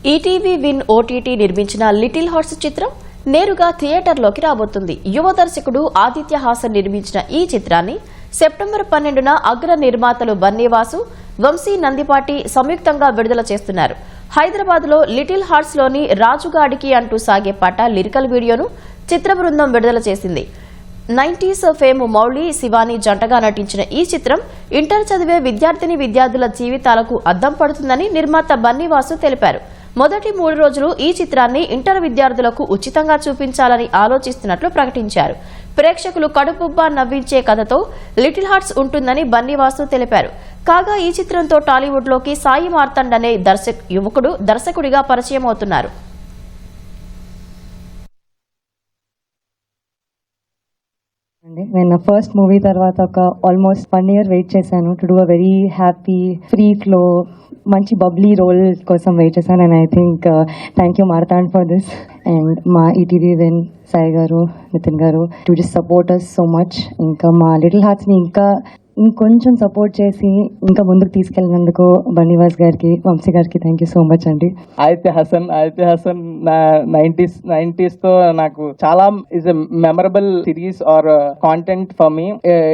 ETV win OTT నిర్మించిన little hearts చిత్రం నేరుగా థియేటర్లోకి రాబోతుంది. యువ దర్శకుడు ఆదిత్య హాసన్ నిర్మించిన ఈ చిత్రాన్ని సెప్టెంబర్ 12న అగ్ర నిర్మాతలు బన్నీవాసు, వంశీ నందిపాటి సంయుక్తంగా విడుదల చేస్తున్నారు. హైదరాబాద్లో లిటిల్ హార్ట్స్ లోని రాజుగాడికి అంటూ సాగే పాట లిరికల్ వీడియోను చిత్ర బృందం విడుదల చేసింది. 90s ఫేమ్ మౌళి, శివాని జంటగా నటించిన ఈ చిత్రం ఇంటర్ చదివే విద్యార్థుల జీవితాలకు అద్దం పడుతుందని నిర్మాత బన్నీవాసు తెలిపారు. మొదటి 3 రోజులు ఈ చిత్రాన్ని ఇంటర్ విద్యార్థులకు ఉచితంగా చూపించాలని ఆలోచిస్తున్నట్లు ప్రకటించారు. ప్రేక్షకులు కడుపుబ్బా నవ్వించే కథతో లిటిల్ హార్ట్స్ ఉంటుందని బన్నీవాసు తెలిపారు. కాగా ఈ చిత్రంతో టాలీవుడ్ లోకి సాయి మార్తండ్ అనే యువకుడు దర్శకుడిగా పరిచయం అవుతున్నారు. నేను ఫస్ట్ మూవీ తర్వాత ఒక ఆల్మోస్ట్ 1 year వెయిట్ చేశాను to do a very happy free flow మంచి బబ్లీ రోల్ కోసం వెయిట్ చేశాను. And I think thank you Martand for this and మా ఈటీవీ విన్ సాయి గారు, నితిన్ గారు to just support us so much. ఇంకా మా లిటిల్ హార్ట్స్ని ఇంకొంచెం సపోర్ట్ చేసి ఇంకా ముందుకు తీసుకెళ్ళినందుకు బన్నీవాస్ గారికి, వంశీ గారికి థ్యాంక్ యూ సో మచ్ అండి. ఆదిత్య హాసన్ నా 90s తో నాకు చాలా is a memorable series or content for me.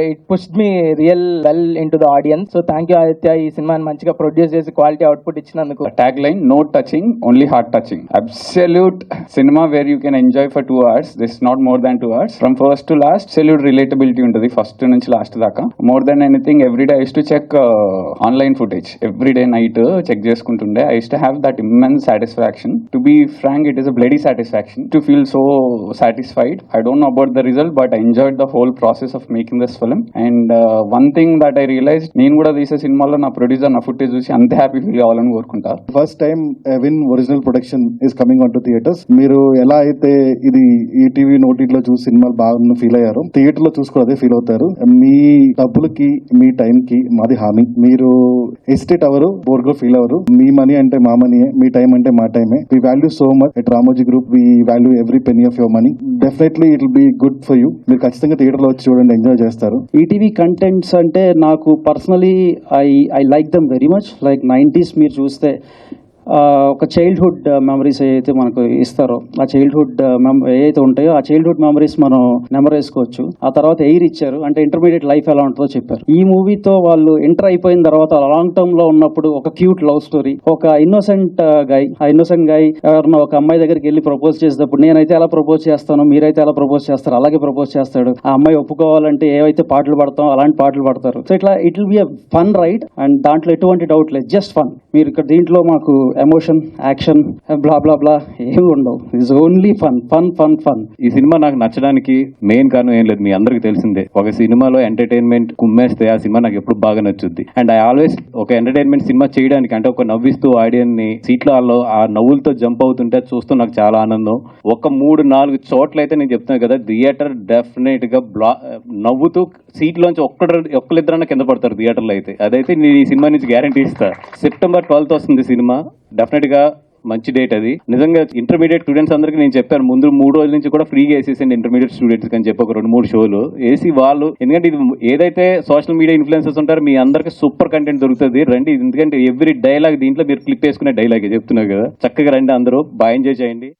It pushed me real well in to the audience. So thank you Aditya, ఈ సినిమాని మంచిగా ప్రొడ్యూస్ చేసి క్వాలిటీ అవుట్పుట్ ఇచ్చినందుకు. Tag line no touching only heart touching. Absolute cinema where you can enjoy for 2 hours. This not more than 2 hours. From first to last absolute relatability ఉంటుంది first నుంచి last దాకా. More than anything every day I used to check online footage every day night check చేసుకుంటుండే. I used to have that immense satisfaction. To be frank, it is a bloody satisfaction to feel so satisfied. I don't know about the result, but I enjoyed the whole process of making this film. And one thing that I realized, నేను కూడా తీసే సినిమాలో నా producer నా footage చూసి అంత happy feel కావాలని కోరుకుంటా. First time win original production is coming on to theatres. మీరు ఎలా అయితే ఇది ఈటీవీ నోటీలో చూసి సినిమాలు బాగా ఫీల్ అయ్యారు, థియేటర్ లో చూసుకుని అదే ఫీల్ అవుతారు. మీ డబ్బులకి, మీ టైం కి మాది హామీ. మీరు ఎస్టేట్ అవరు, బోర్గో ఫీల్ అవరు. మీ మనీ అంటే మా మనీయే, మీ టైం అంటే మా టైమే. We value so much at Ramoji group. We value every penny of your money. Definitely it will be good for you. మీరు ఖచ్చితంగా థియేటర్ లో వచ్చి చూడండి, ఎంజాయ్ చేస్తారు. ఈటీవీ కంటెంట్స్ అంటే నాకు personally I like them very much. Like 90s మీరు చూస్తే ఒక చైల్డ్హుడ్ మెమరీస్ ఏదైతే మనకు ఇస్తారో, ఆ చైల్డ్హుడ్ ఏదైతే ఉంటాయో ఆ చైల్డ్హుడ్ మెమరీస్ మనం నెంబర్ వేసుకోవచ్చు. ఆ తర్వాత ఎయిర్ ఇచ్చారు, అంటే ఇంటర్మీడియట్ లైఫ్ ఎలా ఉంటుందో చెప్పారు. ఈ మూవీతో వాళ్ళు ఎంటర్ అయిపోయిన తర్వాత లాంగ్ టర్మ్ లో ఉన్నప్పుడు ఒక క్యూట్ లవ్ స్టోరీ, ఒక ఇన్నోసెంట్ గై ఎవరన్నా ఒక అమ్మాయి దగ్గరికి వెళ్ళి ప్రపోజ్ చేసేటప్పుడు నేనైతే ఎలా ప్రపోజ్ చేస్తాను, మీరైతే ఎలా ప్రపోజ్ చేస్తారు, అలాగే ప్రపోజ్ చేస్తాడు. ఆ అమ్మాయి ఒప్పుకోవాలంటే ఏవైతే పాటలు పడతాం అలాంటి పాటలు పడతారు. సో ఇట్లా it will be a fun ride and దాంట్లో ఎటువంటి డౌట్ లేదు, జస్ట్ ఫన్. మీరు ఇక్కడ దీంట్లో మాకు ఎమోషన్, యాక్షన్, బ్లా బ్లా బ్లా ఏమి ఉండవు. It's only fun fun fun fun. ఈ సినిమా నాకు నచ్చడానికి మెయిన్ కారణం ఏం లేదు, మీ అందరికి తెలిసిందే. ఒక సినిమాలో ఎంటర్టైన్మెంట్ కుమ్మేస్తే ఆ సినిమా నాకు ఎప్పుడు బాగా నచ్చుద్ది. అండ్ ఐ ఆల్వేస్ ఒక ఎంటర్టైన్మెంట్ సినిమా చేయడానికి, అంటే ఒక నవ్విస్తూ ఆడియన్స్ ని సీట్లలో ఆ నవ్వులతో జంప్ అవుతుంటే చూస్తూ నాకు చాలా ఆనందం. ఒక 3-4 చోట్ల అయితే నేను చెప్తున్నాను కదా, థియేటర్ డెఫినెట్ గా నవ్వుతూ సీట్లోంచి ఒక్కరిద్దరన్నా కింద పడతారు థియేటర్లో అయితే. అదైతే నేను ఈ సినిమా నుంచి గ్యారంటీ ఇస్తా. September 12th వస్తుంది సినిమా. డెఫినెట్ గా మంచి డేట్ అది. నిజంగా ఇంటర్మీడియట్ స్టూడెంట్స్ అందరికీ నేను చెప్పాను ముందు 3 రోజుల నుంచి కూడా ఫ్రీగా వేసేసండి ఇంటర్మీడియట్ స్టూడెంట్స్ అని చెప్పి ఒక 2-3 షోలు వేసి వాళ్ళు, ఎందుకంటే ఇది ఏదైతే సోషల్ మీడియా ఇన్ఫ్లుయెన్సర్స్ ఉంటారో మీ అందరికి సూపర్ కంటెంట్ దొరుకుతుంది, రండి. ఎందుకంటే ఎవ్రీ డైలాగ్ దీంట్లో మీరు క్లిప్ వేసుకునే డైలాగే చెప్తున్నారు కదా, చక్కగా రండి అందరూ బాగా ఎంజాయ్ చేయండి.